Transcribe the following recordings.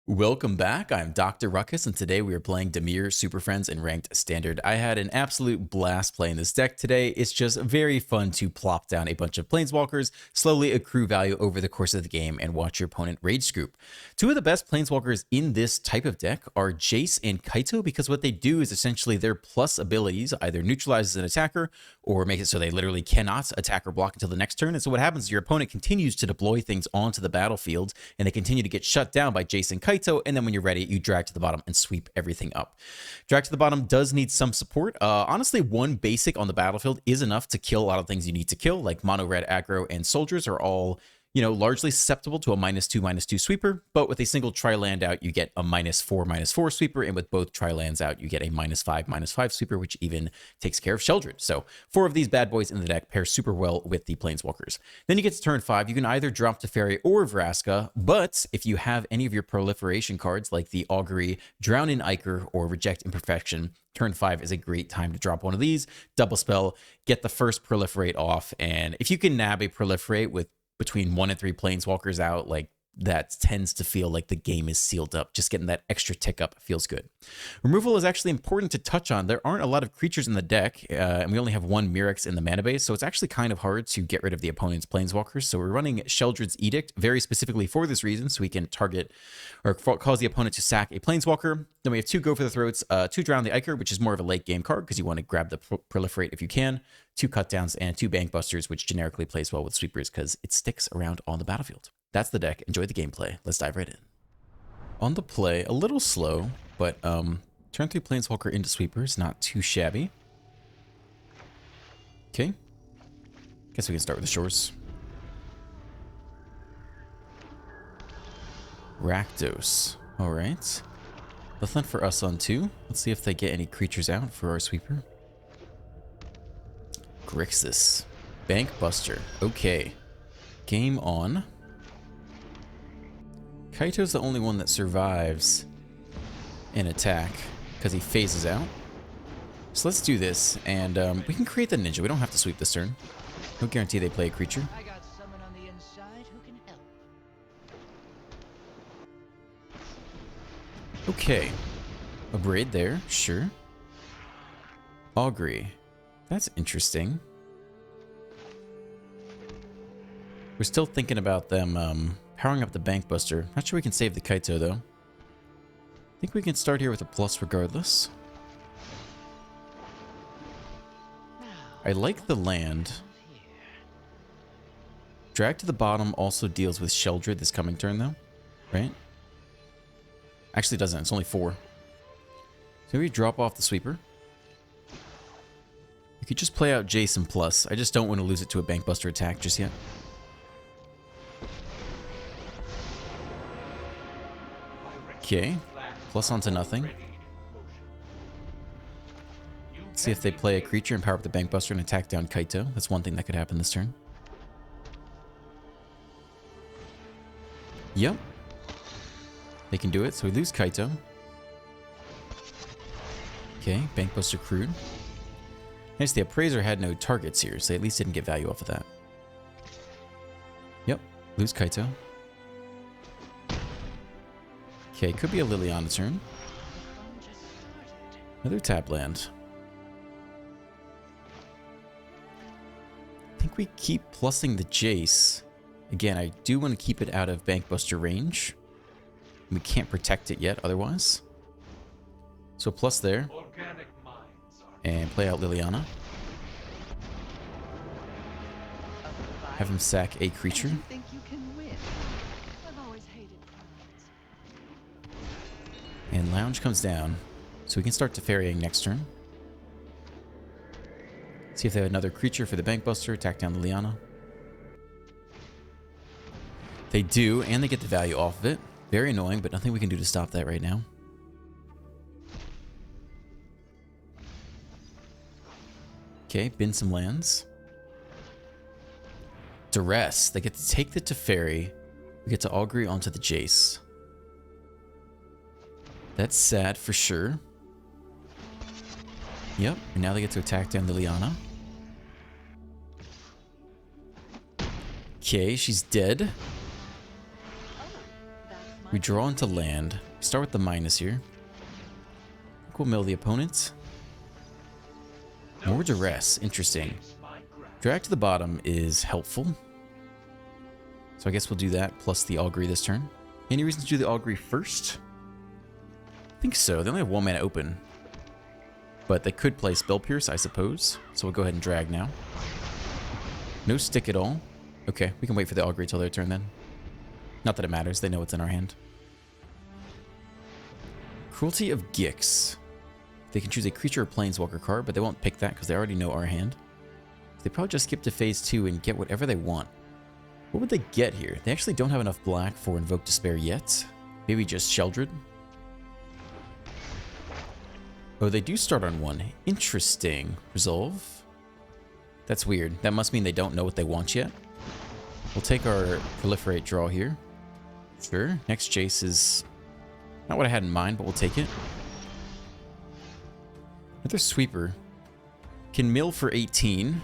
Welcome back. I'm Dr. Ruckus, and today we are playing Dimir, Superfriends, and Ranked Standard. I had an absolute blast playing this deck today. It's just very fun to plop down a bunch of Planeswalkers, slowly accrue value over the course of the game, and watch your opponent rage scoop. Two of the best Planeswalkers in this type of deck are Jace and Kaito, because what they do is essentially their plus abilities either neutralizes an attacker or make it so they literally cannot attack or block until the next turn. And so what happens is your opponent continues to deploy things onto the battlefield, and they continue to get shut down by Jace and Kaito. And then when you're ready, you drag to the bottom and sweep everything up. Drag to the bottom does need some support. Honestly, one basic on the battlefield is enough to kill a lot of things you need to kill, like mono red aggro and soldiers are all, largely susceptible to a -2/-2 sweeper, but with a single tri-land out, you get a -4/-4 sweeper, and with both tri-lands out, you get a -5/-5 sweeper, which even takes care of Sheldred. So 4 of these bad boys in the deck pair super well with the Planeswalkers. Then you get to turn 5, you can either drop Teferi or Vraska, but if you have any of your proliferation cards, like the Augury, Drown in Ichor, or Reject Imperfection, turn 5 is a great time to drop one of these, double spell, get the first proliferate off, and if you can nab a proliferate with between 1 and 3 Planeswalkers out, like that tends to feel like the game is sealed up. Just getting that extra tick up feels good. Removal is actually important to touch on. There aren't a lot of creatures in the deck, and we only have 1 Mirrex in the mana base, so it's actually kind of hard to get rid of the opponent's Planeswalkers. So we're running Sheldred's Edict very specifically for this reason, so we can target or cause the opponent to sack a Planeswalker. Then we have 2 Go for the Throats, 2 Drown the Ichor, which is more of a late game card because you want to grab the proliferate if you can, 2 Cutdowns, and 2 Bankbusters, which generically plays well with sweepers because it sticks around on the battlefield. That's the deck. Enjoy the gameplay. Let's dive right in. On the play, a little slow, but turn 3 Planeswalker into sweepers, not too shabby. Okay. Guess we can start with the shores. Rakdos. Alright. Nothing for us on 2. Let's see if they get any creatures out for our sweeper. Grixis. Bankbuster. Okay. Game on. Kaito's the only one that survives an attack because he phases out. So let's do this, and we can create the ninja. We don't have to sweep this turn. No guarantee they play a creature. I got someone on the inside who can help. Okay. A braid there, sure. Augury. That's interesting. We're still thinking about them powering up the Bankbuster. Not sure we can save the Kaito, though. I think we can start here with a plus regardless. I like the land. Drag to the bottom also deals with Sheldred this coming turn, though. Right? Actually, it doesn't. It's only 4. So we drop off the sweeper. You could just play out Jason plus. I just don't want to lose it to a Bankbuster attack just yet. Okay, plus onto nothing. Let's see if they play a creature and power up the Bankbuster and attack down Kaito. That's one thing that could happen this turn. Yep. They can do it, so we lose Kaito. Okay, Bankbuster crewed. Nice, the Appraiser had no targets here, so they at least didn't get value off of that. Yep, lose Kaito. Okay, could be a Liliana turn. Another tap land. I think we keep plussing the Jace. Again, I do want to keep it out of Bankbuster range. We can't protect it yet otherwise. So plus there. And play out Liliana. Have him sack a creature. And Lounge comes down, so we can start Teferiing next turn. See if they have another creature for the Bankbuster, attack down Liliana. They do, and they get the value off of it. Very annoying, but nothing we can do to stop that right now. Okay, bin some lands. Duress. They get to take the Teferi. We get to Augury onto the Jace. That's sad for sure. Yep, and now they get to attack down Liliana. Okay, she's dead. We draw into land. Start with the minus here. We'll mill the opponent. More duress. Interesting. Drag to the bottom is helpful. So I guess we'll do that plus the augury this turn. Any reason to do the augury first? I think so. They only have 1 mana open. But they could play Spell Pierce, I suppose. So we'll go ahead and drag now. No stick at all. Okay, we can wait for the augury till their turn then. Not that it matters. They know what's in our hand. Cruelty of Gix. They can choose a creature or planeswalker card, but they won't pick that because they already know our hand. They probably just skip to phase 2 and get whatever they want. What would they get here? They actually don't have enough black for Invoke Despair yet. Maybe just Sheldred. Oh, they do start on 1. Interesting. Resolve. That's weird. That must mean they don't know what they want yet. We'll take our Proliferate draw here. Sure. Next Jace is not what I had in mind, but we'll take it. Another Sweeper. Can mill for 18.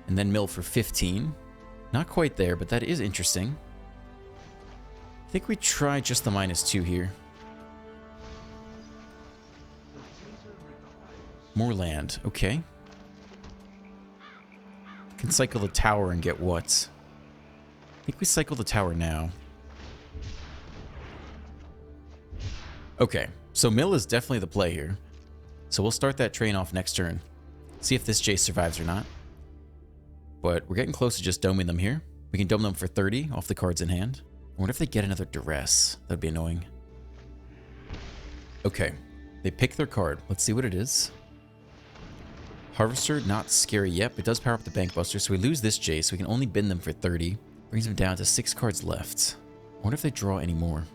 And then mill for 15. Not quite there, but that is interesting. I think we try just the -2 here. More land. Okay. Can cycle the tower and get what? I think we cycle the tower now. Okay. So mill is definitely the play here. So we'll start that train off next turn. See if this Jace survives or not. But we're getting close to just doming them here. We can dome them for 30 off the cards in hand. I wonder if they get another duress. That'd be annoying. Okay. They pick their card. Let's see what it is. Harvester, not scary yet, but it does power up the Bankbuster, so we lose this Jace, so we can only bin them for 30. Brings them down to 6 cards left. I wonder if they draw any more.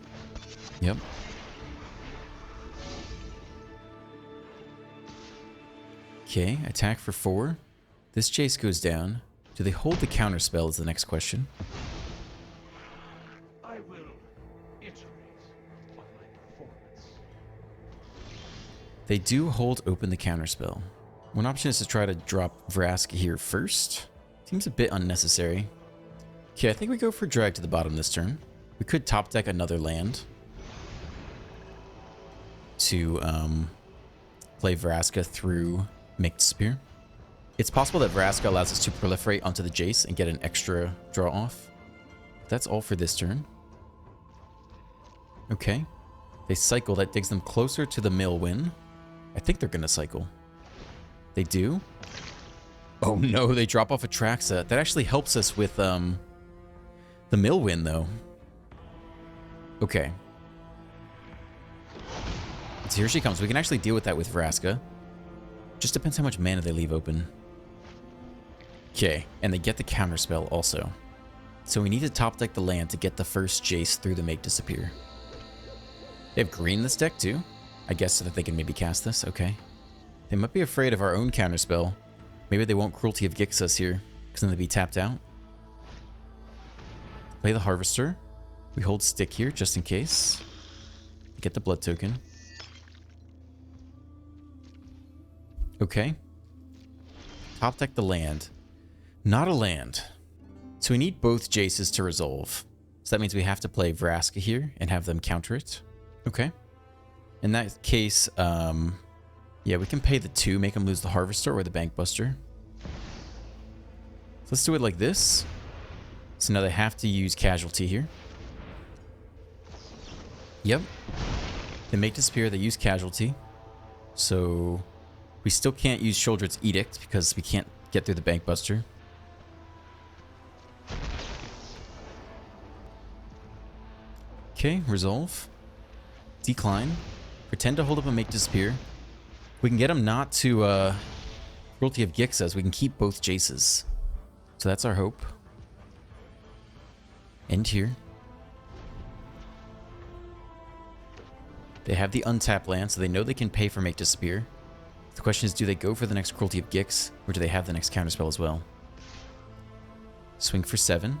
Yep. Okay, attack for 4. This Jace goes down. Do they hold the counterspell is the next question. I will iterate on my performance. They do hold open the counterspell. One option is to try to drop Vrask here first. Seems a bit unnecessary. Okay, I think we go for drag to the bottom this turn. We could top deck another land to play Vraska through Make Disappear. It's possible that Vraska allows us to proliferate onto the Jace and get an extra draw off. That's all for this turn. Okay. They cycle. That digs them closer to the mill win. I think they're going to cycle. They do. Oh no, they drop off a Traxa. That actually helps us with the mill win though. Okay. So here she comes. We can actually deal with that with Vraska. Just depends how much mana they leave open. Okay, and they get the counterspell also. So we need to top deck the land to get the first Jace through the Make Disappear. They have green in this deck too? I guess so that they can maybe cast this, okay. They might be afraid of our own counterspell. Maybe they won't Cruelty of Gix us here, because then they'd be tapped out. Play the Harvester. We hold stick here, just in case. Get the blood token. Okay. Top deck the land. Not a land. So we need both Jaces to resolve. So that means we have to play Vraska here and have them counter it. Okay. In that case, yeah, we can pay the 2, make them lose the Harvester or the Bankbuster. So let's do it like this. So now they have to use Casualty here. Yep. They Make Disappear, they use Casualty. So we still can't use Sheldred's Edict because we can't get through the Bankbuster. Okay, resolve. Decline. Pretend to hold up and Make Disappear. We can get them not to Cruelty of Gix us. We can keep both Jaces. So that's our hope. End here. They have the untapped land, so they know they can pay for Make Disappear. The question is, do they go for the next Cruelty of Gix, or do they have the next counterspell as well? Swing for 7.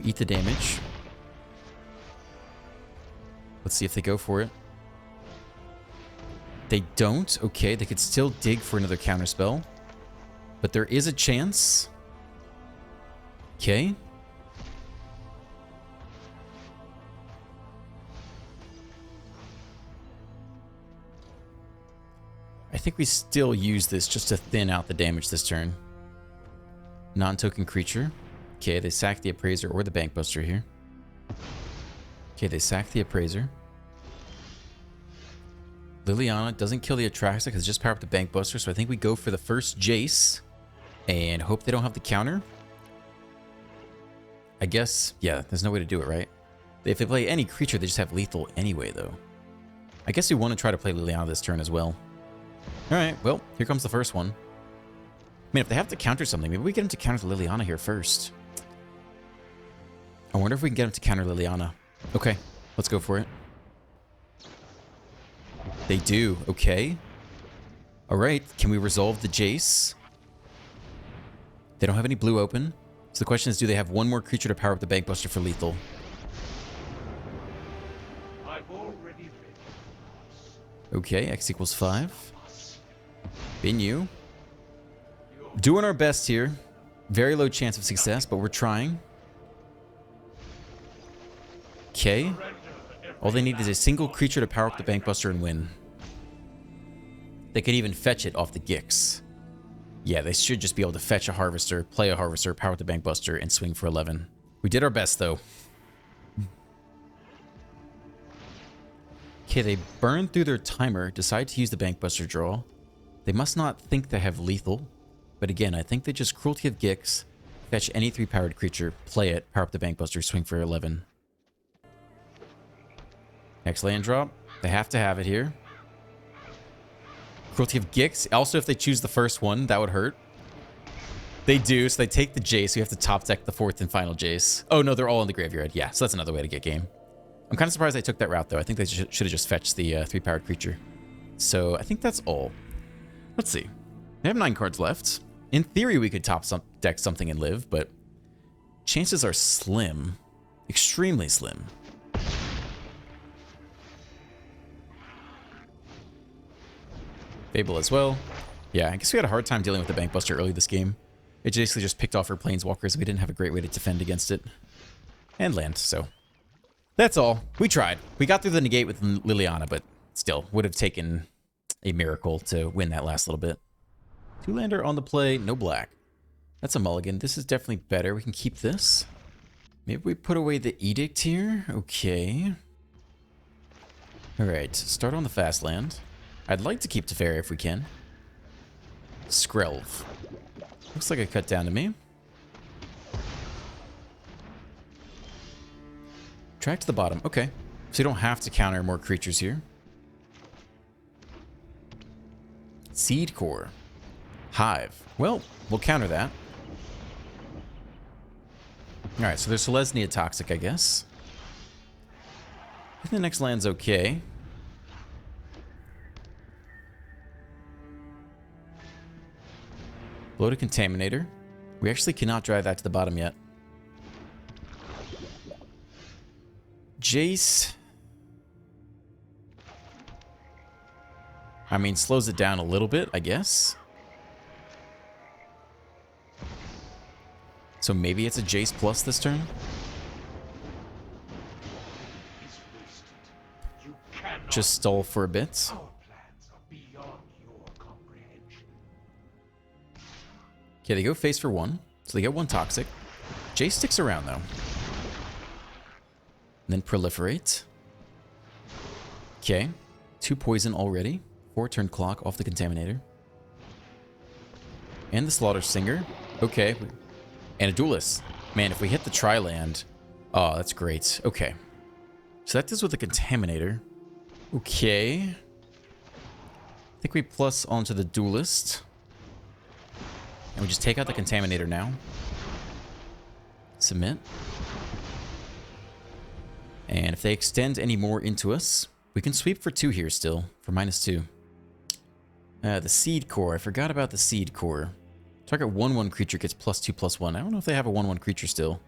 Eat the damage. Let's see if they go for it. They don't. Okay, they could still dig for another counterspell. But there is a chance. Okay. think we still use this just to thin out the damage this turn. Non-token creature. Okay, they sack the Appraiser or the Bankbuster here. Okay, they sack the Appraiser. Liliana doesn't kill the Atraxa because just power up the Bankbuster, so I think we go for the first Jace and hope they don't have the counter. I guess, yeah, there's no way to do it, right? If they play any creature, they just have lethal anyway, though. I guess we want to try to play Liliana this turn as well. Alright, well, here comes the first one. I mean, if they have to counter something, maybe we get them to counter Liliana here first. I wonder if we can get them to counter Liliana. Okay, let's go for it. They do, okay. Alright, can we resolve the Jace? They don't have any blue open. So the question is, do they have one more creature to power up the Bankbuster for lethal? I've already read. Okay, X equals 5. Bin you. Doing our best here. Very low chance of success, but we're trying. Okay. All they need is a single creature to power up the Bankbuster and win. They could even fetch it off the Gix. Yeah, they should just be able to fetch a Harvester, play a Harvester, power up the Bankbuster, and swing for 11. We did our best, though. Okay, they burn through their timer, decide to use the Bankbuster draw. They must not think they have lethal. But again, I think they just Cruelty of Gix, fetch any 3-powered creature, play it, power up the Bankbuster, swing for 11. Next land drop. They have to have it here. Cruelty of Gix. Also, if they choose the first one, that would hurt. They do, so they take the Jace. We have to top deck the 4th and final Jace. Oh, no, they're all in the graveyard. Yeah, so that's another way to get game. I'm kind of surprised they took that route, though. I think they should have just fetched the 3-powered creature. So I think that's all. Let's see. They have 9 cards left. In theory, we could top deck something and live, but chances are slim. Extremely slim. Fable as well. Yeah, I guess we had a hard time dealing with the Bankbuster early this game. It basically just picked off our Planeswalkers. We didn't have a great way to defend against it. And land, so. That's all. We tried. We got through the negate with Liliana, but still, would have taken a miracle to win that last little bit. 2-lander on the play, no black. That's a mulligan. This is definitely better. We can keep this. Maybe we put away the Edict here. Okay. Alright, start on the fast land. I'd like to keep Teferi if we can. Skrelv. Looks like a cut down to me. Track to the bottom. Okay. So you don't have to counter more creatures here. Seed Core. Hive. Well, we'll counter that. Alright, so there's Selesnya Toxic, I guess. I think the next land's okay. Bloated Contaminator. We actually cannot drive that to the bottom yet. Jace. I mean, slows it down a little bit, I guess. So maybe it's a Jace plus this turn? Just stall for a bit. Our plans are beyond your comprehension. Okay, they go face for 1. So they get 1 Toxic. Jace sticks around, though. And then Proliferate. Okay. 2 poison already. 4 turn clock off the Contaminator. And the Slaughter Singer. Okay. And a Duelist. Man, if we hit the Tri-land... Oh, that's great. Okay. So that does with the Contaminator. Okay. I think we plus onto the Duelist. And we just take out the Contaminator now. Submit. And if they extend any more into us, we can sweep for 2 here still, for -2. The Seed Core. I forgot about the Seed Core. Target 1/1 creature gets +2/+1. I don't know if they have a 1/1 creature still.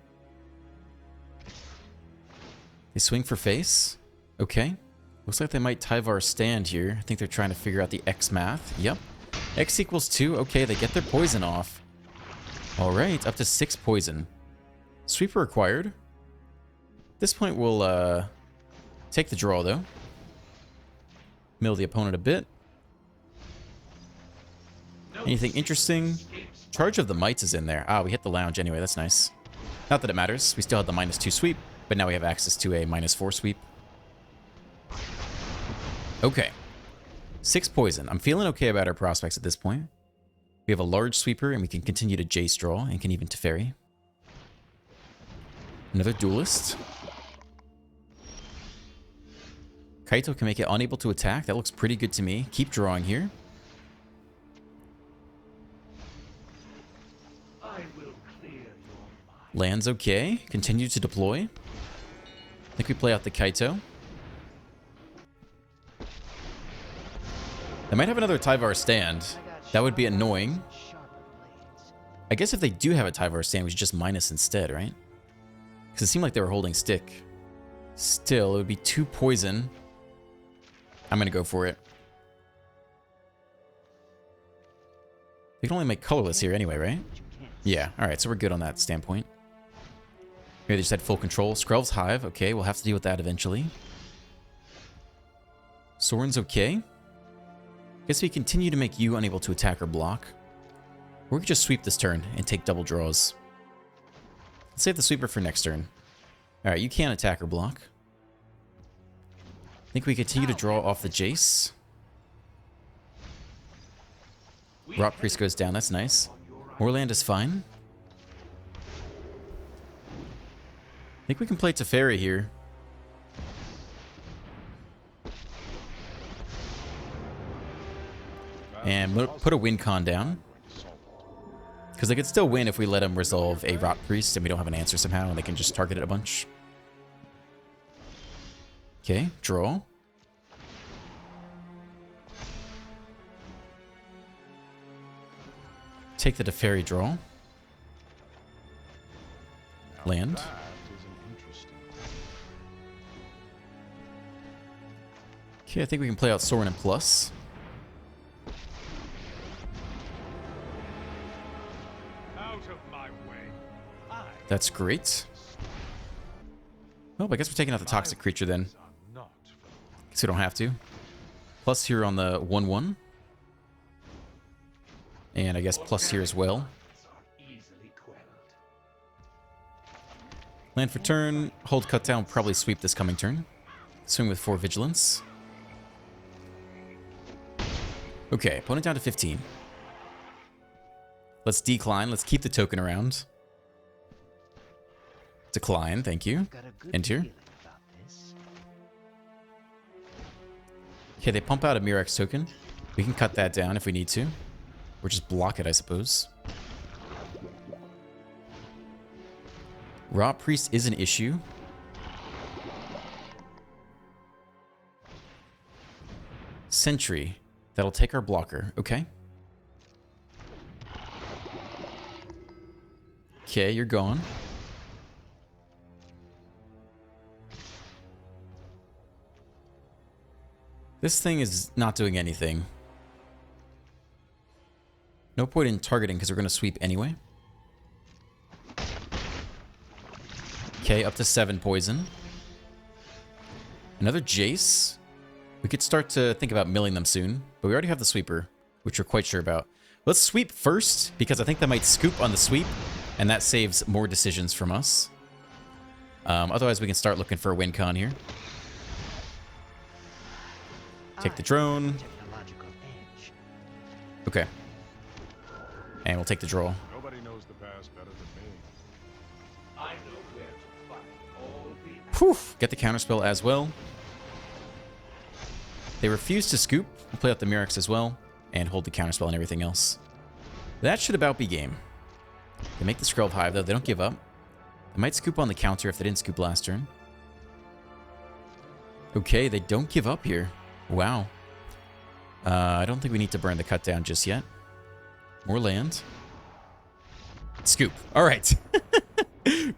They swing for face. Okay. Looks like they might Tyvar stand here. I think they're trying to figure out the X math. Yep. X equals 2. Okay, they get their poison off. Alright, up to 6 poison. Sweeper required. At this point, we'll take the draw, though. Mill the opponent a bit. Anything interesting? Charge of the Mites is in there. Ah, we hit the lounge anyway. That's nice. Not that it matters. We still had the -2 sweep, but now we have access to a -4 sweep. Okay. 6 poison. I'm feeling okay about our prospects at this point. We have a large sweeper, and we can continue to Jace draw, and can even Teferi. Another duelist. Kaito can make it unable to attack. That looks pretty good to me. Keep drawing here. Lands okay. Continue to deploy. I think we play out the Kaito. They might have another Tyvar stand. That would be annoying. I guess if they do have a Tyvar stand, we should just minus instead, right? Because it seemed like they were holding stick. Still, it would be 2 poison. I'm going to go for it. They can only make colorless here anyway, right? Yeah, alright, so we're good on that standpoint. Here they just had full control. Skrelv's Hive, okay, we'll have to deal with that eventually. Soren's okay. Guess we continue to make you unable to attack or block. Or we could just sweep this turn and take double draws. Let's save the sweeper for next turn. Alright, you can't attack or block. I think we continue to draw off the Jace. Rot Priest goes down, that's nice. Moorland is fine. I think we can play Teferi here. And put a win con down. Because they could still win if we let them resolve a Rot Priest and we don't have an answer somehow and they can just target it a bunch. Okay, draw. Take the Teferi draw. Land. Okay, I think we can play out Sorin and Plus. That's great. Oh, I guess we're taking out the Toxic Creature then. Guess we don't have to. Plus here on the 1/1. And I guess plus here as well. Land for turn. Hold cut down. Probably sweep this coming turn. Swing with 4 Vigilance. Okay, opponent down to 15. Let's decline. Let's keep the token around. Decline, thank you. Enter. Okay, they pump out a Murex token. We can cut that down if we need to. Or just block it, I suppose. Rot Priest is an issue. Sentry. That'll take our blocker. Okay. Okay, you're gone. This thing is not doing anything. No point in targeting because we're going to sweep anyway. Okay, up to 7 poison. Another Jace. We could start to think about milling them soon, but we already have the sweeper, which we're quite sure about. Let's sweep first, because I think that might scoop on the sweep, and that saves more decisions from us. Otherwise, we can start looking for a win con here. Take the drone. Okay. And we'll take the draw. Nobody knows the past better than me. I know where to find all the... Poof! Get the counterspell as well. They refuse to scoop. We'll play out the Murex as well. And hold the counterspell and everything else. That should about be game. They make the Skrelv Hive, though. They don't give up. They might scoop on the counter if they didn't scoop last turn. Okay, they don't give up here. Wow. I don't think we need to burn the cut down just yet. More land. Scoop. All right.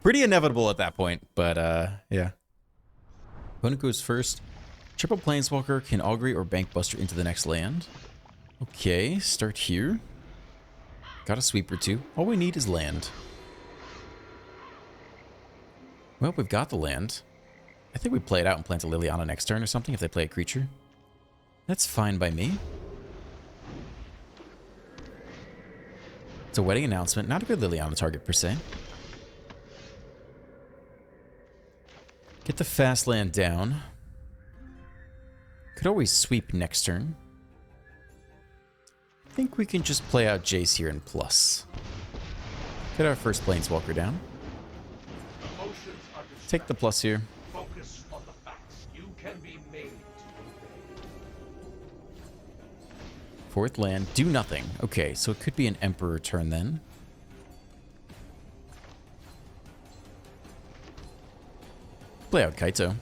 Pretty inevitable at that point, but yeah. Opponent goes first. Triple Planeswalker can Augury or Bankbuster into the next land. Okay, start here. Got a sweep or two. All we need is land. Well, we've got the land. I think we play it out and plant a Liliana next turn or something if they play a creature. That's fine by me. It's a wedding announcement. Not a good Liliana target, per se. Get the fast land down. Could always sweep next turn. I think we can just play out Jace here in plus. Get our first Planeswalker down. Take the plus here. Focus on the facts. You can be made. Fourth land. Do nothing. Okay, so it could be an Emperor turn then. Play out Kaito.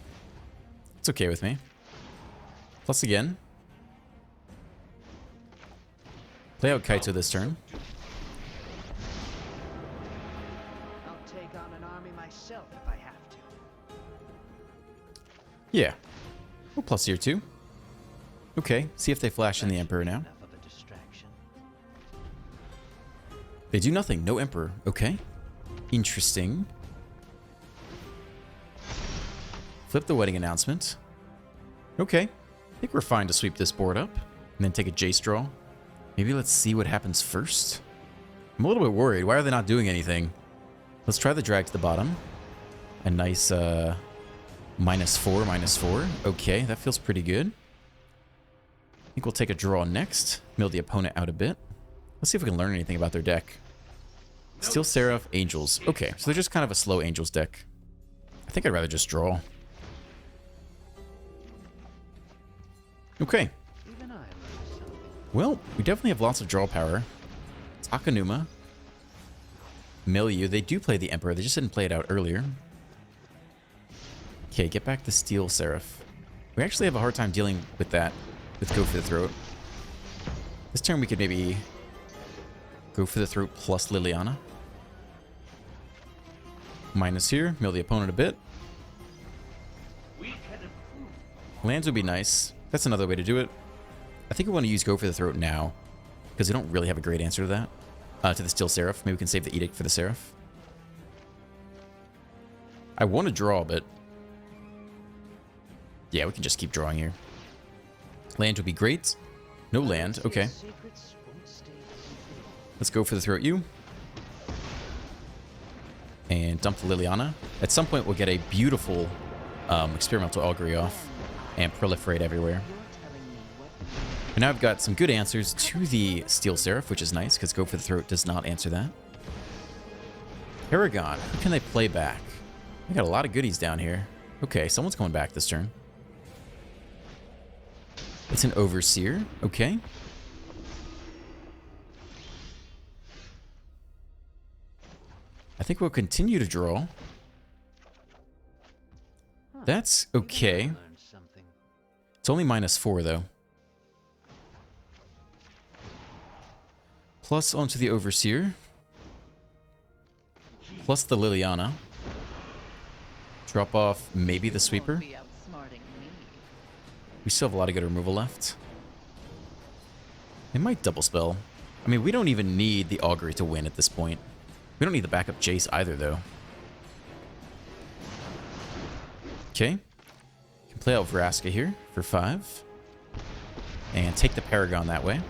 It's okay with me. Plus again. Play out Kaito this turn. I'll take on an army myself if I have to. Yeah. We'll plus here too. Okay, see if they flash in the Emperor now. Enough of a distraction. They do nothing. No Emperor. Okay. Interesting. Flip the wedding announcement. Okay. I think we're fine to sweep this board up. And then take a Jace draw. Maybe let's see what happens first. I'm a little bit worried. Why are they not doing anything? Let's try the drag to the bottom. A nice -4, -4. Okay, that feels pretty good. I think we'll take a draw next. Mill the opponent out a bit. Let's see if we can learn anything about their deck. Steel Seraph, Angels. Okay, so they're just kind of a slow Angels deck. I think I'd rather just draw. Okay. Even I learned something. Well, we definitely have lots of draw power. It's Akanuma. Milieu. They do play the Emperor. They just didn't play it out earlier. Okay, get back the Steel Seraph. We actually have a hard time dealing with that. With Go for the Throat. This turn we could maybe Go for the Throat plus Liliana. Minus here. Mill the opponent a bit. We can improve. Lands would be nice. That's another way to do it. I think we want to use Go for the Throat now. Because we don't really have a great answer to that. To the Steel Seraph. Maybe we can save the Edict for the Seraph. I want to draw, but... yeah, we can just keep drawing here. Land would be great. No land. Okay. Secrets won't stay secret. Let's Go for the Throat you. And dump the Liliana. At some point, we'll get a beautiful experimental augury off. And proliferate everywhere. You're telling me what And now I've got some good answers to the Steel Seraph, which is nice, because Go for the Throat does not answer that. Paragon. Who can they play back? We got a lot of goodies down here. Okay, someone's going back this turn. It's an Overseer. Okay. I think we'll continue to draw. That's okay. learned something. It's only -4, though. Plus onto the Overseer. Plus the Liliana. Drop off maybe the Sweeper. Be outsmarting me. We still have a lot of good removal left. They might double spell. I mean, we don't even need the Augury to win at this point. We don't need the backup Jace either, though. Okay. Can play out Vraska here for 5. And take the Paragon that way.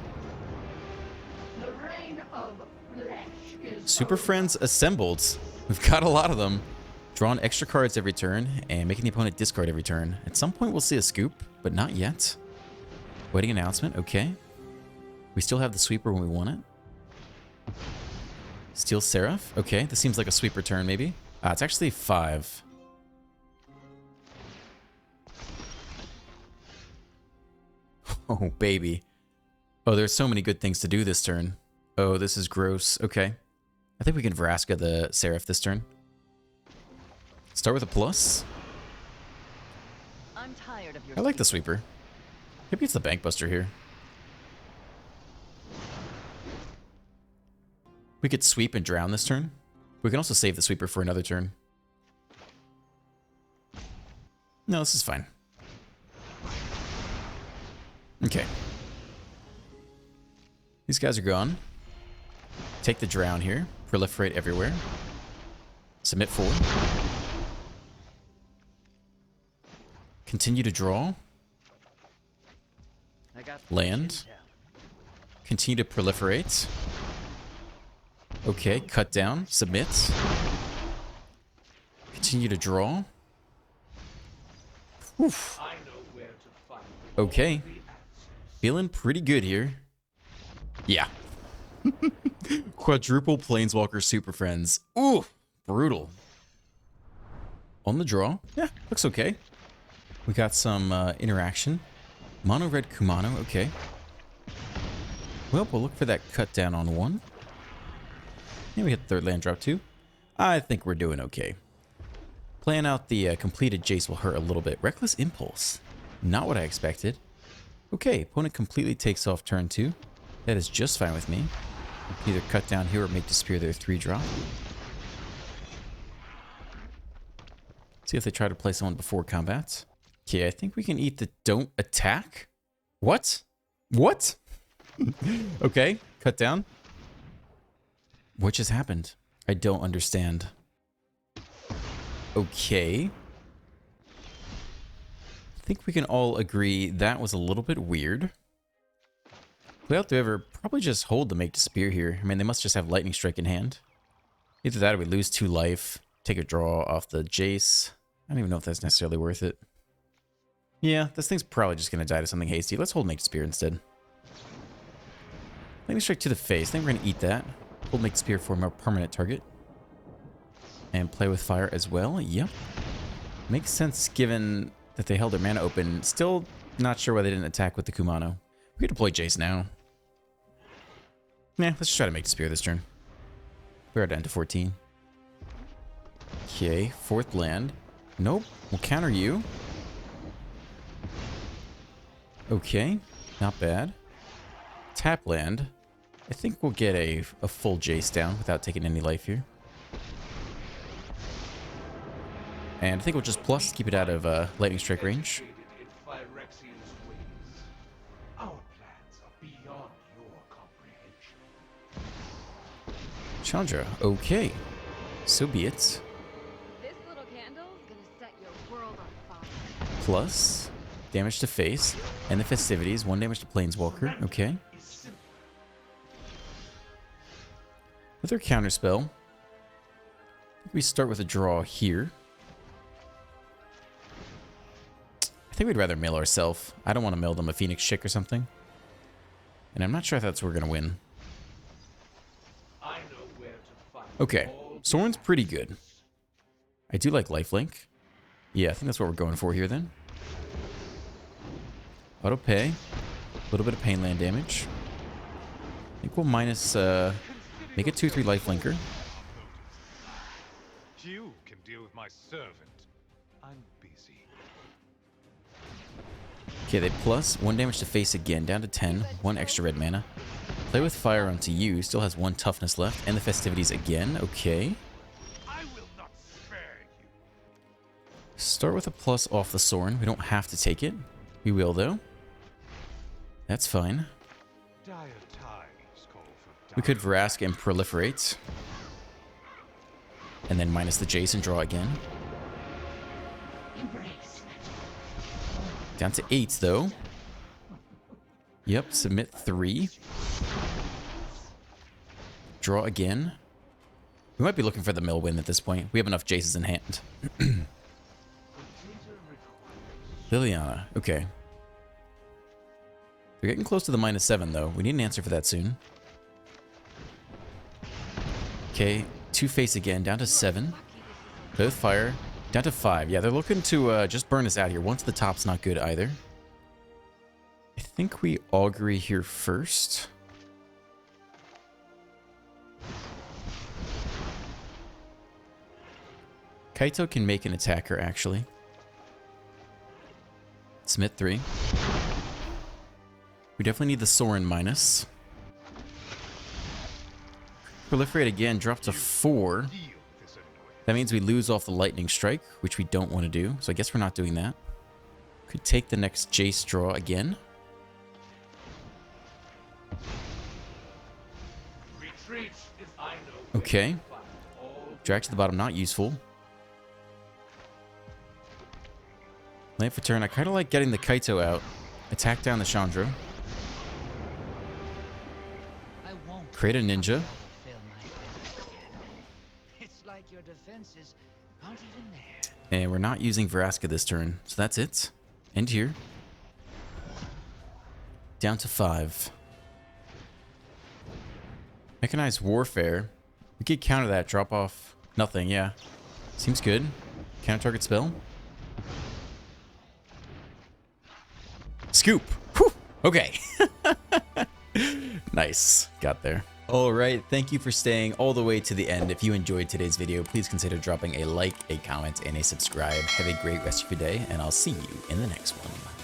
The reign of flesh is Super Friends assembled. We've got a lot of them. Drawing extra cards every turn and making the opponent discard every turn. At some point we'll see a scoop, but not yet. Wedding announcement, okay. We still have the Sweeper when we want it. Steel Seraph, okay. This seems like a sweeper turn, maybe. It's actually 5. Oh, baby. Oh, there's so many good things to do this turn. Oh, this is gross. Okay. I think we can Vraska the Seraph this turn. Start with a plus. I'm tired of your I like the Sweeper. Maybe it's the Bankbuster here. We could sweep and drown this turn. We can also save the Sweeper for another turn. No, this is fine. Okay. These guys are gone. Take the drown here. Proliferate everywhere. Submit 4. Continue to draw. I got Land. intel. Continue to proliferate. Okay, cut down, submits. Continue to draw. Oof. Okay. Feeling pretty good here. Yeah. Quadruple Planeswalker Super Friends. Ooh, brutal. On the draw. Yeah, looks okay. We got some interaction. Mono red Kumano, okay. Well, we'll look for that cut down on one. Yeah, we hit the third land drop too. I think we're doing okay. Playing out the completed Jace will hurt a little bit. Reckless Impulse. Not what I expected. Okay, opponent completely takes off turn 2. That is just fine with me. Either cut down here or make disappear their 3-drop. See if they try to play someone before combat. Okay, I think we can eat the don't attack. What? What? Okay, cut down. What just happened? I don't understand. Okay. I think we can all agree that was a little bit weird. We have to ever probably just hold the make disappear here. I mean, they must just have lightning strike in hand. Either that or we lose 2 life, take a draw off the Jace. I don't even know if that's necessarily worth it. Yeah, this thing's probably just going to die to something hasty. Let's hold make disappear instead. Lightning strike to the face. I think we're going to eat that. Hold make disappear for a more permanent target. And play with fire as well. Yep. Makes sense given that they held their mana open. Still not sure why they didn't attack with the Kumano. We could deploy Jace now. Nah, let's just try to make disappear this turn. We're down to 14. Okay, 4th land. Nope, we'll counter you. Okay, not bad. Tap land. I think we'll get a full Jace down without taking any life here. And I think we'll just plus keep it out of lightning strike range. Chandra, okay. So be it. This little candle's gonna set your world on fire. Plus damage to face and the festivities. 1 damage to Planeswalker. Okay. With our counterspell, we start with a draw here. I think we'd rather mill ourselves. I don't want to mill them a Phoenix Chick or something. And I'm not sure if that's what we're going to win. Okay, Sorin's pretty good. I do like lifelink. Yeah, I think that's what we're going for here then. Auto pay. A little bit of pain land damage. I think we'll minus, make it 2/3 lifelinker. You can deal with my servant. I'm busy. Okay, they plus 1 damage to face again, down to 10. 1 extra red mana. Play with fire onto you. Still has 1 toughness left. And the festivities again. Okay. I will not spare you. Start with a plus off the Sorin. We don't have to take it. We will, though. That's fine. Dire times call for We could Vrask and proliferate. And then minus the Jace and draw again. Embrace. Down to 8, though. Yep, submit 3. Draw again. We might be looking for the mill win at this point. We have enough Jaces in hand. Liliana, okay. We're getting close to the -7, though. We need an answer for that soon. Okay, 2 face again, down to 7. Both fire, down to 5. Yeah, they're looking to just burn us out here. Once the top's not good either. I think we augury here first. Kaito can make an attacker, actually. Submit 3. We definitely need the Sorin minus. Proliferate again, drop to 4. That means we lose off the lightning strike, which we don't want to do. So I guess we're not doing that. Could take the next Jace draw again. Okay. Drag to the bottom, not useful. Land for turn. I kind of like getting the Kaito out. Attack down the Chandra. Create a ninja. defenses aren't even there. And we're not using Vraska this turn, so that's it. End here. Down to 5. Mechanized Warfare. We could counter that. Drop off nothing, yeah. Seems good. Counter target spell. Scoop. Whew. Okay. Nice. Got there. All right. Thank you for staying all the way to the end. If you enjoyed today's video, please consider dropping a like, a comment, and a subscribe. Have a great rest of your day, and I'll see you in the next one.